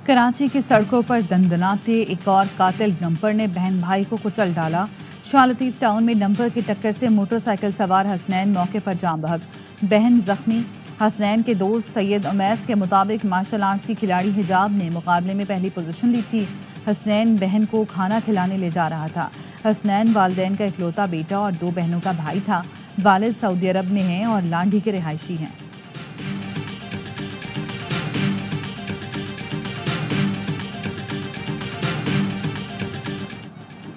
कराची की सड़कों पर दंदनाते एक और कातिल डंपर ने बहन भाई को कुचल डाला। शाह लतीफ टाउन में डंपर की टक्कर से मोटरसाइकिल सवार हसनैन मौके पर जाम बहक, बहन जख्मी। हसनैन के दोस्त सैयद उमैस के मुताबिक मार्शल आर्ट्स की खिलाड़ी हिजाब ने मुकाबले में पहली पोजीशन ली थी। हसनैन बहन को खाना खिलाने ले जा रहा था। हसनैन वालिदैन का इकलौता बेटा और 2 बहनों का भाई था। वालिद सऊदी अरब में हैं और लांढी के रिहायशी हैं।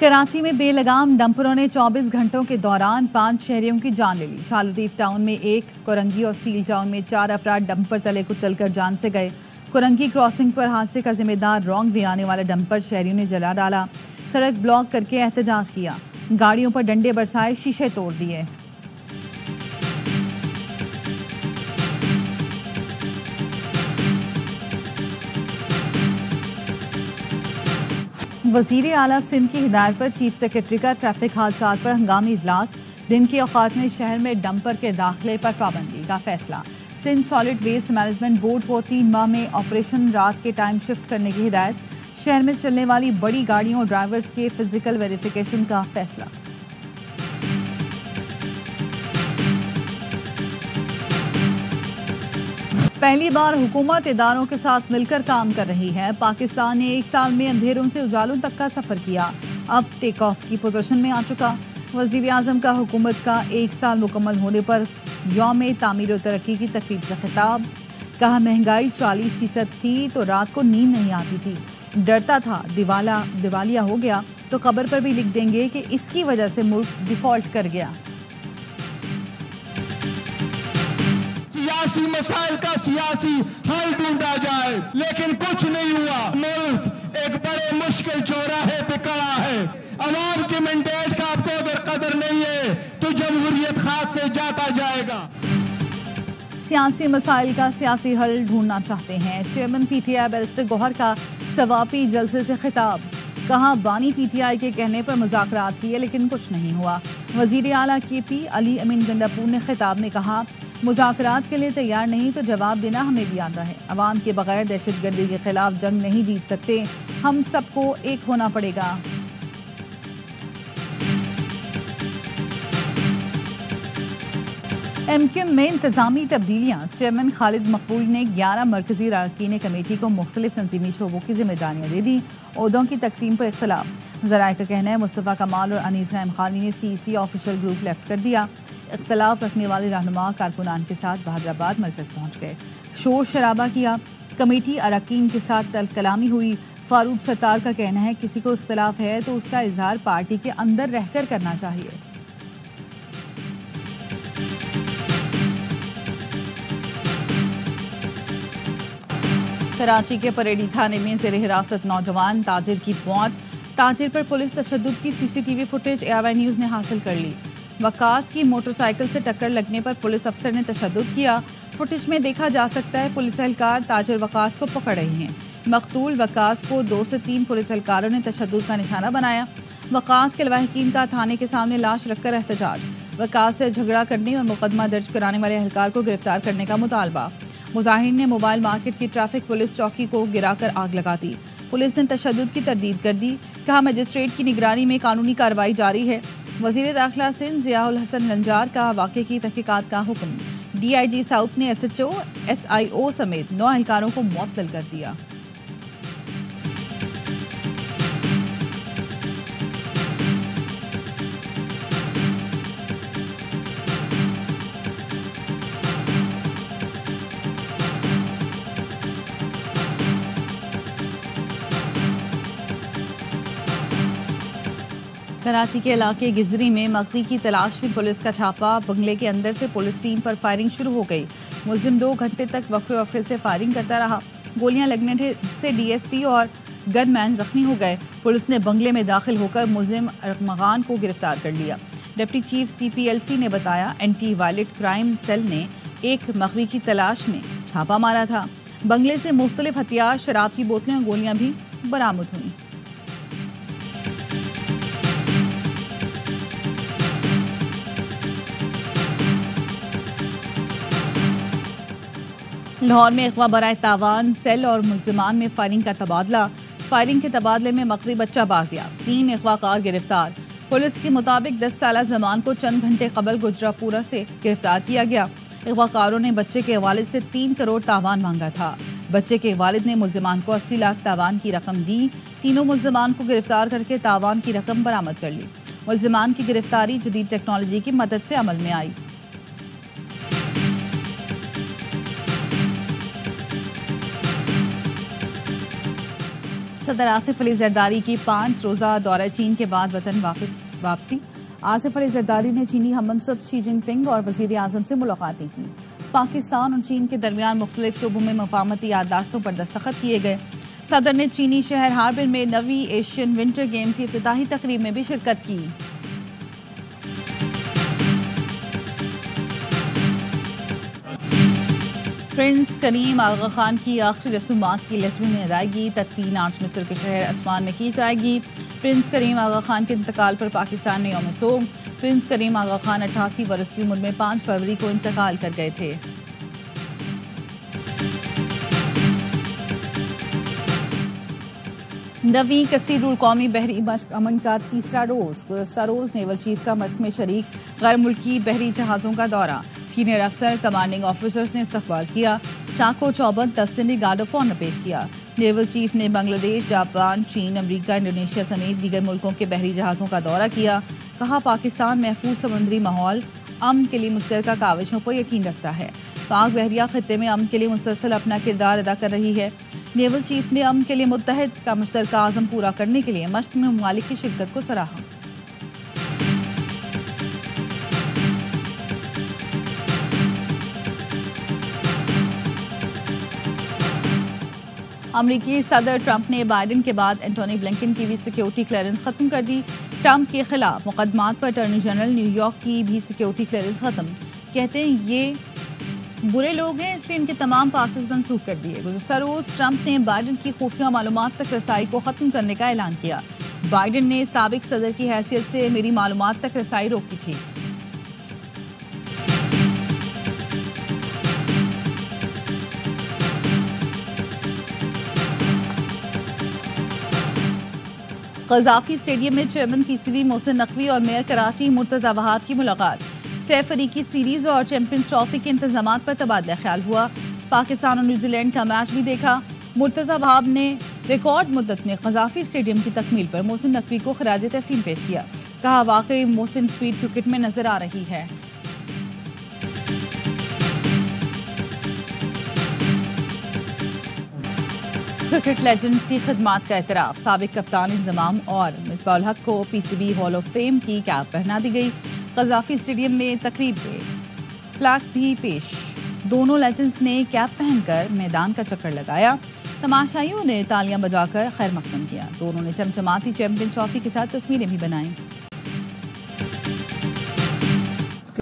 कराची में बेलगाम डंपरों ने 24 घंटों के दौरान 5 शहरियों की जान ले ली। शाह लतीफ टाउन में 1, कोरंगी और स्टील टाउन में 4 अफराद डंपर तले कुचलकर जान से गए। कोरंगी क्रॉसिंग पर हादसे का जिम्मेदार रॉन्ग वे आने वाला डंपर शहरियों ने जला डाला। सड़क ब्लॉक करके एहतजाज किया, गाड़ियों पर डंडे बरसाए, शीशे तोड़ दिए। वज़ीर आला सिंध की हिदायत पर चीफ सेक्रेटरी का ट्रैफिक हादसात पर हंगामी इजलास। दिन के औकात में शहर में डंपर के दाखिले पर पाबंदी का फैसला। Sindh solid waste management board को 3 माह में ऑपरेशन रात के टाइम शिफ्ट करने की हिदायत। शहर में चलने वाली बड़ी गाड़ियों और ड्राइवर्स के फिजिकल वेरिफिकेशन का फैसला। पहली बार हुकूमत इदारों के साथ मिलकर काम कर रही है। पाकिस्तान ने 1 साल में अंधेरों से उजालों तक का सफ़र किया, अब टेक ऑफ की पोजीशन में आ चुका। वज़ीर आज़म का हुकूमत का 1 साल मुकम्मल होने पर यौम तामीर और तरक्की की तकरीब से खिताब। कहा महंगाई 40% थी तो रात को नींद नहीं आती थी, डरता था दिवालिया हो गया तो खबर पर भी लिख देंगे कि इसकी वजह से मुल्क डिफॉल्ट कर गया। सियासी मसाइल का सियासी हल ढूंढा जाए, लेकिन कुछ नहीं हुआ। मुल्क एक बड़े मुश्किल चौराहे पे खड़ा है। अवाम के मैंडेट का आपको अगर कदर नहीं है तो जमहूरियत खाद से जाता जाएगा। सियासी मसाइल का सियासी हल ढूंढना चाहते हैं। चेयरमैन पीटीआई बैरिस्टर गौहर का सवापी जलसे से खिताब। कहा बानी पीटीआई के कहने पर मुज़ाकरात किए लेकिन कुछ नहीं हुआ। वज़ीर आला केपी अली अमीन गंडापुर ने खिताब में कहा मुज़ाकरात के लिए तैयार नहीं तो जवाब देना हमें भी आता है। अवाम के बगैर दहशतगर्दी के खिलाफ जंग नहीं जीत सकते, हम सबको एक होना पड़ेगा। एमक्यूएम में इंतजामी तब्दीलियाँ। चेयरमैन खालिद मकबूल ने 11 मरकजी अरकान कमेटी को मुख्तलिफ तंजीमी शोबों की जिम्मेदारियाँ दे दी। ओहदों की तकसीम पर इख्तलाफ। ज़राए का कहना है मुस्तफ़ा कमाल और अनीस खानी ने सीईसी ऑफिशियल ग्रुप लेफ्ट कर दिया। इख्तलाफ रखने वाले रहनुमा कारकुनान के साथ बहादराबाद मरकज़ पहुँच गए, शोर शराबा किया। कमेटी अरकान के साथ तल कलामी हुई। फारूक सत्तार का कहना है किसी को इख्तलाफ है तो उसका इजहार पार्टी के अंदर रहकर करना चाहिए। कराची के परेडी थाने में ज़ेर हिरासत नौजवान ताजिर की मौत। ताजिर पर पुलिस तशद्दुद की सीसीटीवी फुटेज एआरवाई न्यूज़ ने हासिल कर ली। वकास की मोटरसाइकिल से टक्कर लगने पर पुलिस अफसर ने तशद्दुद किया। फुटेज में देखा जा सकता है पुलिस एहलकार ताजिर वकास को पकड़ रहे हैं। मकतूल वकास को 2 से 3 पुलिस एहलकारों ने तशद्दुद का निशाना बनाया। वकास के लवाहिकीन का थाने के सामने लाश रखकर एहतजाज। वकास से झगड़ा करने और मुकदमा दर्ज कराने वाले एहलकार को गिरफ्तार करने का मुतालबा। मुजाहिरीन ने मोबाइल मार्केट की ट्रैफिक पुलिस चौकी को गिराकर आग लगा दी। पुलिस ने तशद्दुद की तरदीद कर दी। कहा मजिस्ट्रेट की निगरानी में कानूनी कार्रवाई जारी है। वज़ीर दाखिला सिंध ज़ियाउल हसन लंजार का वाक़े की तहकीकात का हुक्म। डीआईजी साउथ ने एसएचओ एसआईओ समेत 9 एहलकारों को मुअत्तल कर दिया। कराची के इलाके गिजरी में मकदी की तलाश में पुलिस का छापा। बंगले के अंदर से पुलिस टीम पर फायरिंग शुरू हो गई। मुलजिम 2 घंटे तक वक्फे से फायरिंग करता रहा। गोलियां लगने से डीएसपी और गनमैन जख्मी हो गए। पुलिस ने बंगले में दाखिल होकर मुलजिम अरमगान को गिरफ्तार कर लिया। डिप्टी चीफ सीपीएलसी ने बताया एंटी वायलेट क्राइम सेल ने एक मकदी की तलाश में छापा मारा था। बंगले से मुख्तलिफ हथियार, शराब की बोतलें और गोलियां भी बरामद हुई। लाहौर में अगवा बराए तावान सेल और मुलजिमान में फायरिंग का तबादला। फायरिंग के तबादले में मकरी बच्चा बाजियाब, 3 अगवाकार गिरफ्तार। पुलिस के मुताबिक 10 साला जमान को चंद घंटे कबल गुजरापुरा से गिरफ्तार किया गया। अगवाकारों ने बच्चे के वालिद से 3 करोड़ तावान मांगा था। बच्चे के वालिद ने मुलजिमान को 80 लाख तावान की रकम दी। तीनों मुलजिमान को गिरफ्तार करके तावान की रकम बरामद कर ली। मुलजिमान की गिरफ्तारी जदीद टेक्नोलॉजी की मदद से अमल में आई। सदर आसिफ अली जरदारी की 5 रोज़ा दौरा चीन के बाद वतन वापसी। आसिफ अली जरदारी ने चीनी हममंसब शी जिनपिंग और वज़ीर आज़म से मुलाकातें की। पाकिस्तान और चीन के दरमियान मुख्तलिफ शोबों में मफाहमती याददाश्तों पर दस्तखत किए गए। सदर ने चीनी शहर हार्बिन में नवी एशियन विंटर गेम्स की इफ्तिताही तकरीब में भी शिरकत की। प्रिंस करीम आगा खान की आखिरी रसूमात की लज़मी में अदायगी तदफीन आज मिस्र के शहर अस्मान में की जाएगी। प्रिंस करीम आगा खान के इंतकाल पर पाकिस्तान ने यौम सोग। प्रिंस करीम आगा खान 88 वर्ष की उम्र में 5 फरवरी को इंतकाल कर गए थे। नवी कसीर रुल कौमी बहरी मश्क अमन का तीसरा रोज नेवल चीफ का मश्क में शरीक गैर मुल्की बहरी जहाज़ों का दौरा। सीनियर अफसर कमांडिंग ऑफिसर्स ने इस्तकबाल किया। चाको चौबंद तस्नी गार्ड ऑफ ऑनर पेश किया। नेवल चीफ ने बांग्लादेश, जापान, चीन, अमेरिका, इंडोनेशिया समेत दीगर मुल्कों के बहरी जहाज़ों का दौरा किया। कहा पाकिस्तान महफूज समुद्री माहौल अमन के लिए मुश्तरका काविशों पर यकीन रखता है। पाक बहरिया खत्ते में अमन के लिए मुसलसल अपना किरदार अदा कर रही है। नेवल चीफ ने अमन के लिए मुत्तहिद का मुश्तरका आज़म पूरा करने के लिए मश्क में ममालिक की शिरकत को सराहा। अमरीकी सदर ट्रंप ने बाइडेन के बाद एंटोनी ब्लिंकन की भी सिक्योरिटी क्लियरेंस खत्म कर दी। ट्रंप के खिलाफ मुकदमात पर अटॉर्नी जनरल न्यूयॉर्क की भी सिक्योरिटी क्लियरेंस खत्म। कहते हैं ये बुरे लोग हैं, इसलिए इनके तमाम पासेस मनसूख कर दिए। गुज़श्ता रोज ट्रंप ने बाइडेन की खुफिया मालूमात तक रसाई को खत्म करने का ऐलान किया। बाइडेन ने साबिक सदर की हैसियत से मेरी मालूमात तक रसाई रोकी थी। ग़ज़ाफ़ी स्टेडियम में चेयरमैन पीसीबी मोहसिन नकवी और मेयर कराची मुर्तज़ा वहाब की मुलाकात। सैफ अली की सीरीज और चैंपियंस ट्रॉफी के इंतजामात पर तबादला ख्याल हुआ। पाकिस्तान और न्यूजीलैंड का मैच भी देखा। मुर्तज़ा वहाब ने रिकॉर्ड मुद्दत में ग़ज़ाफ़ी स्टेडियम की तकमील पर मोहसिन नकवी को खिराज तहसीन पेश किया। कहा वाकई मोहसिन स्पीड क्रिकेट में नजर आ रही है। क्रिकेट लेजेंड्स की खिदमात का एतराफ़। साबिक कप्तान इंज़माम और मिसबाहुल हक को पीसीबी हॉल ऑफ फेम की कैप पहना दी गई। ग़ज़ाफ़ी स्टेडियम में तकरीब में फ्लैग भी पेश। दोनों लेजेंड्स ने कैप पहनकर मैदान का चक्कर लगाया। तमाशाइयों ने तालियां बजाकर खैर मकदम किया। दोनों ने चमचमाती चैंपियंस ट्रॉफी के साथ तस्वीरें भी बनाई।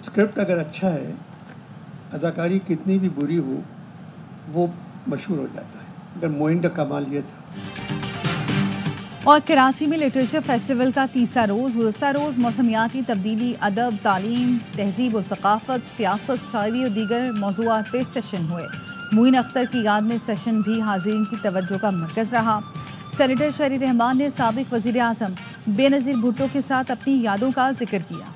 स्क्रिप्ट अगर अच्छा है, अदाकारी कितनी भी बुरी हो, वो मशहूर हो जाता है। अगर मोइन का कमाल ये था। और कराची में लिटरेचर फेस्टिवल का तीसरा रोज़। गुज़श्ता रोज़ मौसमियाती तब्दीली, अदब, तालीम, तहजीब व सकाफ़त, सियासत, शायरी और दीगर मौज़ूआत पे सेशन हुए। मुइन अख्तर की याद में सेशन भी हाज़रीन की तवज्जो का मरकज़ रहा। सेनेटर शहरी रहमान ने साबिक वज़ीर आज़म बेनज़ीर भुट्टो के साथ अपनी यादों का जिक्र किया।